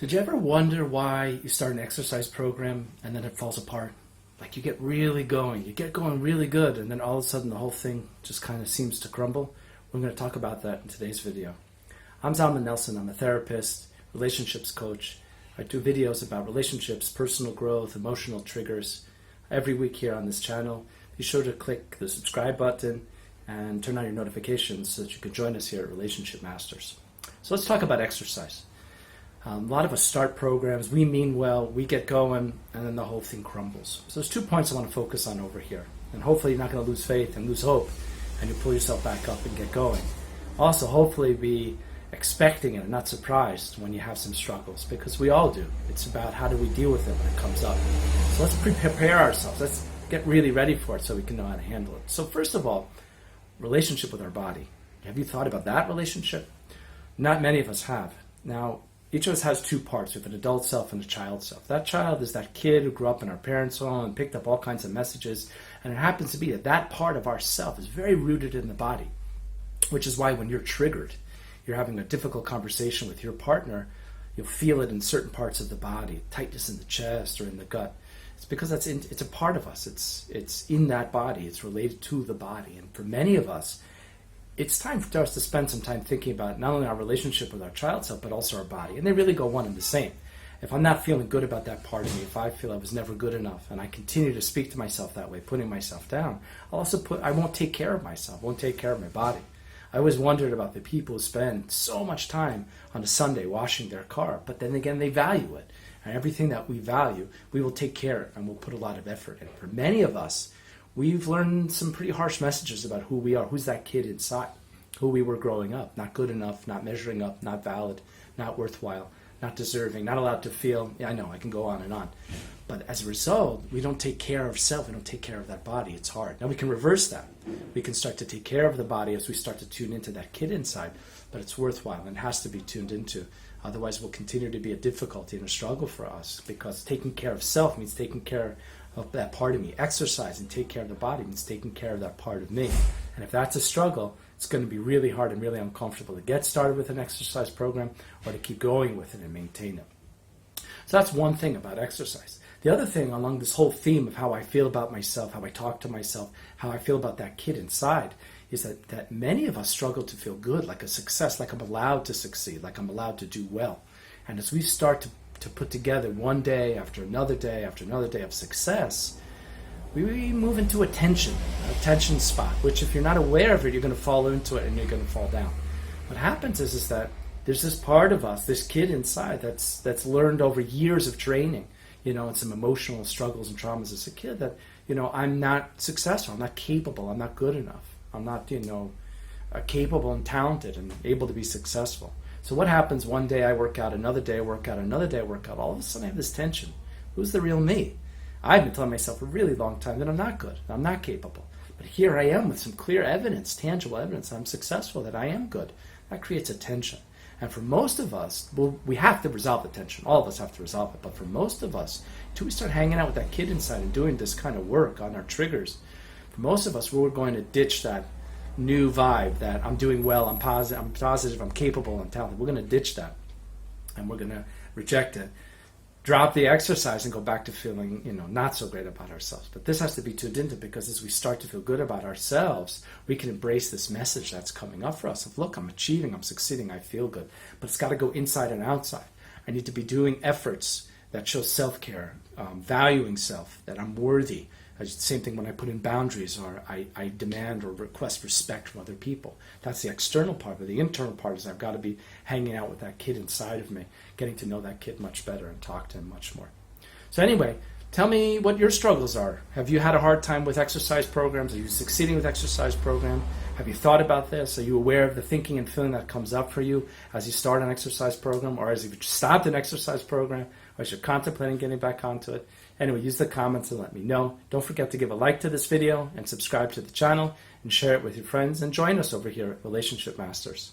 Did you ever wonder why you start an exercise program and then it falls apart? Like you get really going, you get going really good, and then all of a sudden the whole thing just kind of seems to crumble? We're going to talk about that in today's video. I'm Zalman Nelson. I'm a therapist, relationships coach. I do videos about relationships, personal growth, emotional triggers every week here on this channel. Be sure to click the subscribe button and turn on your notifications so that you can join us here at Relationship Masters. So let's talk about exercise. A lot of us start programs, we mean well, we get going, and then the whole thing crumbles. So there's 2 points I want to focus on over here. And hopefully you're not going to lose faith and lose hope, and you pull yourself back up and get going. Also, hopefully be expecting it and not surprised when you have some struggles, because we all do. It's about how do we deal with it when it comes up. So let's prepare ourselves. Let's get really ready for it so we can know how to handle it. So first of all, relationship with our body. Have you thought about that relationship? Not many of us have. Now, each of us has 2 parts. We have an adult self and a child self. That child is that kid who grew up in our parents' home and picked up all kinds of messages. And it happens to be that that part of our self is very rooted in the body, which is why when you're triggered, you're having a difficult conversation with your partner, you'll feel it in certain parts of the body, tightness in the chest or in the gut. It's because it's a part of us. It's in that body. It's related to the body. And for many of us, it's time for us to spend some time thinking about not only our relationship with our child self, but also our body. And they really go one and the same. If I'm not feeling good about that part of me, if I feel I was never good enough, and I continue to speak to myself that way, putting myself down, I won't take care of myself, won't take care of my body. I always wondered about the people who spend so much time on a Sunday washing their car, but then again, they value it. And everything that we value, we will take care of, and we'll put a lot of effort in. For many of us, we've learned some pretty harsh messages about who we are, who's that kid inside, who we were growing up, not good enough, not measuring up, not valid, not worthwhile, not deserving, not allowed to feel. Yeah, I know, I can go on and on. But as a result, we don't take care of self, we don't take care of that body. It's hard. Now we can reverse that. We can start to take care of the body as we start to tune into that kid inside, but it's worthwhile and has to be tuned into. Otherwise, it will continue to be a difficulty and a struggle for us, because taking care of self means taking care of that part of me. Exercise and take care of the body means taking care of that part of me. And if that's a struggle, it's going to be really hard and really uncomfortable to get started with an exercise program or to keep going with it and maintain it. So that's one thing about exercise. The other thing along this whole theme of how I feel about myself, how I talk to myself, how I feel about that kid inside, is that many of us struggle to feel good, like a success, like I'm allowed to succeed, like I'm allowed to do well. And as we start to put together one day after another day after another day of success, we move into a tension spot, which if you're not aware of it, you're going to fall into it and you're going to fall down. What happens is that there's this part of us, this kid inside that's learned over years of training, and some emotional struggles and traumas as a kid that, I'm not successful, I'm not capable, I'm not good enough, I'm not, capable and talented and able to be successful. So what happens one day I work out, another day I work out, another day I work out, all of a sudden I have this tension. Who's the real me? I've been telling myself for a really long time that I'm not good, I'm not capable. But here I am with some clear evidence, tangible evidence, I'm successful, that I am good. That creates a tension. And for most of us, we have to resolve the tension. All of us have to resolve it. But for most of us, until we start hanging out with that kid inside and doing this kind of work on our triggers, for most of us, we're going to ditch that new vibe that I'm doing well, I'm positive, I'm capable, I'm talented. We're going to ditch that. And we're going to reject it. Drop the exercise and go back to feeling, not so great about ourselves. But this has to be tuned into, because as we start to feel good about ourselves, we can embrace this message that's coming up for us of, look, I'm achieving, I'm succeeding, I feel good. But it's got to go inside and outside. I need to be doing efforts that show self-care, valuing self, that I'm worthy. Same thing when I put in boundaries, or I demand or request respect from other people. That's the external part. But the internal part is I've got to be hanging out with that kid inside of me, getting to know that kid much better and talk to him much more. So anyway, tell me what your struggles are. Have you had a hard time with exercise programs? Are you succeeding with exercise program? Have you thought about this? Are you aware of the thinking and feeling that comes up for you as you start an exercise program, or as you've stopped an exercise program, or as you're contemplating getting back onto it? Anyway, use the comments and let me know. Don't forget to give a like to this video and subscribe to the channel and share it with your friends, and join us over here at Relationship Masters.